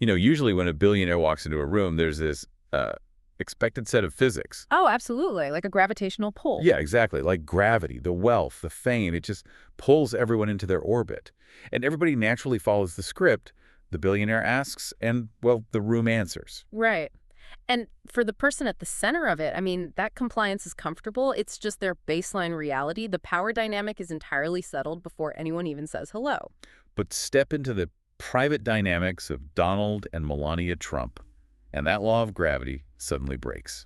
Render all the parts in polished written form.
Usually when a billionaire walks into a room, there's this expected set of physics. Oh, absolutely, like a gravitational pull. Yeah, exactly. Like gravity, the wealth, the fame, it just pulls everyone into their orbit. And everybody naturally follows the script. The billionaire asks, and, well, the room answers. Right. And for the person at the center of it, I mean, that compliance is comfortable. It's just their baseline reality. The power dynamic is entirely settled before anyone even says hello. But step into the private dynamics of Donald and Melania Trump, and that law of gravity suddenly breaks.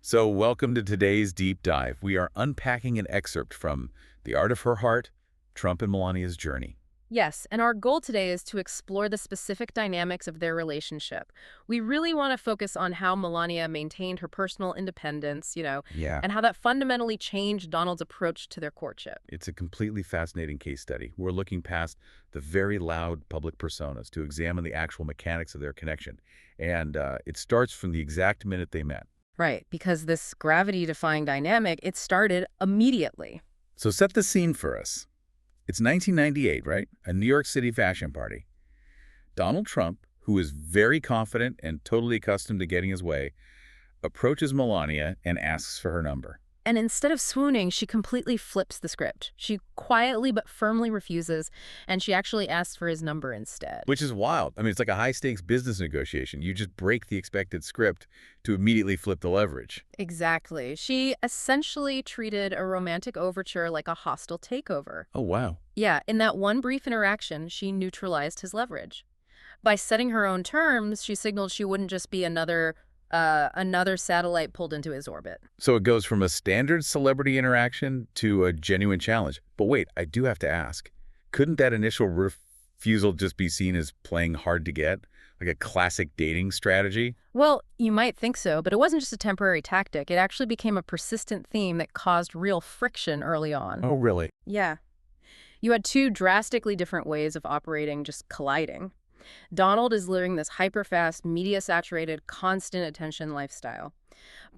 So welcome to today's deep dive. We are unpacking an excerpt from The Art of Her Heart, Trump and Melania's Journey. Yes, and our goal today is to explore the specific dynamics of their relationship. We really want to focus on how Melania maintained her personal independence, Yeah, and how that fundamentally changed Donald's approach to their courtship. it's a completely fascinating case study. We're looking past the very loud public personas to examine the actual mechanics of their connection. And it starts from the exact minute they met. Right, because this gravity-defying dynamic, it started immediately. So set the scene for us. It's 1998, right? A New York City fashion party. Donald Trump, who is very confident and totally accustomed to getting his way, approaches Melania and asks for her number. And instead of swooning, she completely flips the script. She quietly but firmly refuses, and she actually asks for his number instead. Which is wild. I mean, it's like a high-stakes business negotiation. You just break the expected script to immediately flip the leverage. Exactly. She essentially treated a romantic overture like a hostile takeover. Oh, wow. Yeah, in that one brief interaction, she neutralized his leverage. By setting her own terms, she signaled she wouldn't just be another satellite pulled into his orbit. So it goes from a standard celebrity interaction to a genuine challenge. But wait, I do have to ask, couldn't that initial refusal just be seen as playing hard to get? Like a classic dating strategy? Well, you might think so, but it wasn't just a temporary tactic. It actually became a persistent theme that caused real friction early on. Oh, really? Yeah. You had two drastically different ways of operating, just colliding. Donald is living this hyper-fast, media-saturated, constant attention lifestyle.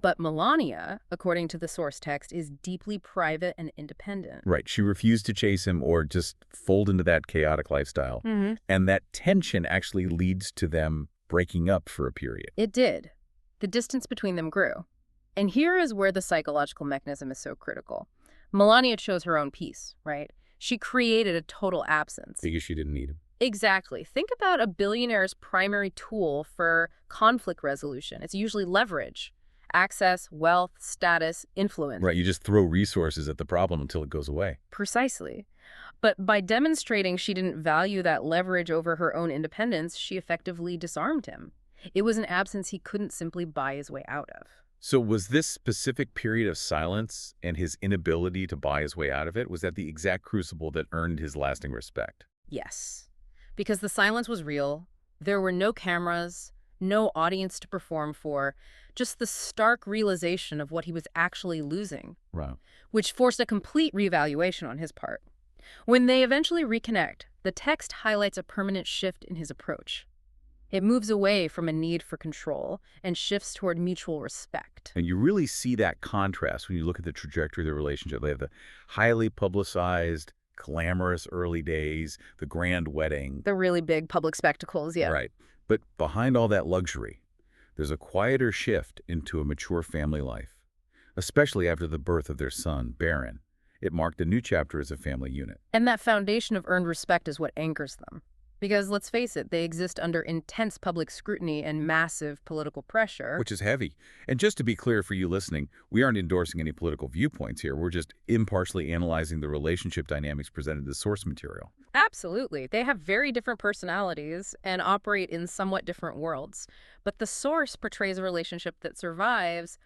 But Melania, according to the source text, is deeply private and independent. Right. She refused to chase him or just fold into that chaotic lifestyle. Mm-hmm. And that tension actually leads to them breaking up for a period. It did. The distance between them grew. And here is where the psychological mechanism is so critical. Melania chose her own peace, right? She created a total absence. Because she didn't need him. Exactly. Think about a billionaire's primary tool for conflict resolution. It's usually leverage, access, wealth, status, influence. Right. You just throw resources at the problem until it goes away. Precisely. But by demonstrating she didn't value that leverage over her own independence, she effectively disarmed him. It was an absence he couldn't simply buy his way out of. So was this specific period of silence and his inability to buy his way out of it, was that the exact crucible that earned his lasting respect? Yes. Because the silence was real, there were no cameras, no audience to perform for, just the stark realization of what he was actually losing, Right. which forced a complete reevaluation on his part. When they eventually reconnect, the text highlights a permanent shift in his approach. It moves away from a need for control and shifts toward mutual respect. And you really see that contrast when you look at the trajectory of the relationship. They have the highly publicized, glamorous early days, the grand wedding. The really big public spectacles, yeah. Right. But behind all that luxury, there's a quieter shift into a mature family life, especially after the birth of their son, Barron. It marked a new chapter as a family unit. And that foundation of earned respect is what anchors them. Because let's face it, they exist under intense public scrutiny and massive political pressure. Which is heavy. And just to be clear for you listening, we aren't endorsing any political viewpoints here. We're just impartially analyzing the relationship dynamics presented in the source material. Absolutely. They have very different personalities and operate in somewhat different worlds. But the source portrays a relationship that survives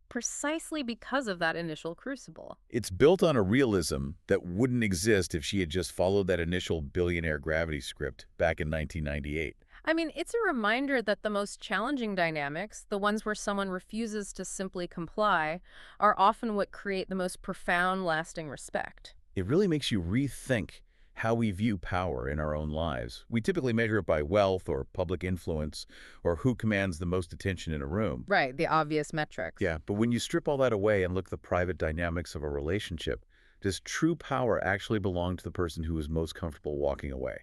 precisely because of that initial crucible. It's built on a realism that wouldn't exist if she had just followed that initial billionaire gravity script back in 1998. I mean, it's a reminder that the most challenging dynamics, the ones where someone refuses to simply comply, are often what create the most profound, lasting respect. It really makes you rethink how we view power in our own lives. We typically measure it by wealth or public influence or who commands the most attention in a room. Right, the obvious metrics. Yeah, but when you strip all that away and look at the private dynamics of a relationship, does true power actually belong to the person who is most comfortable walking away?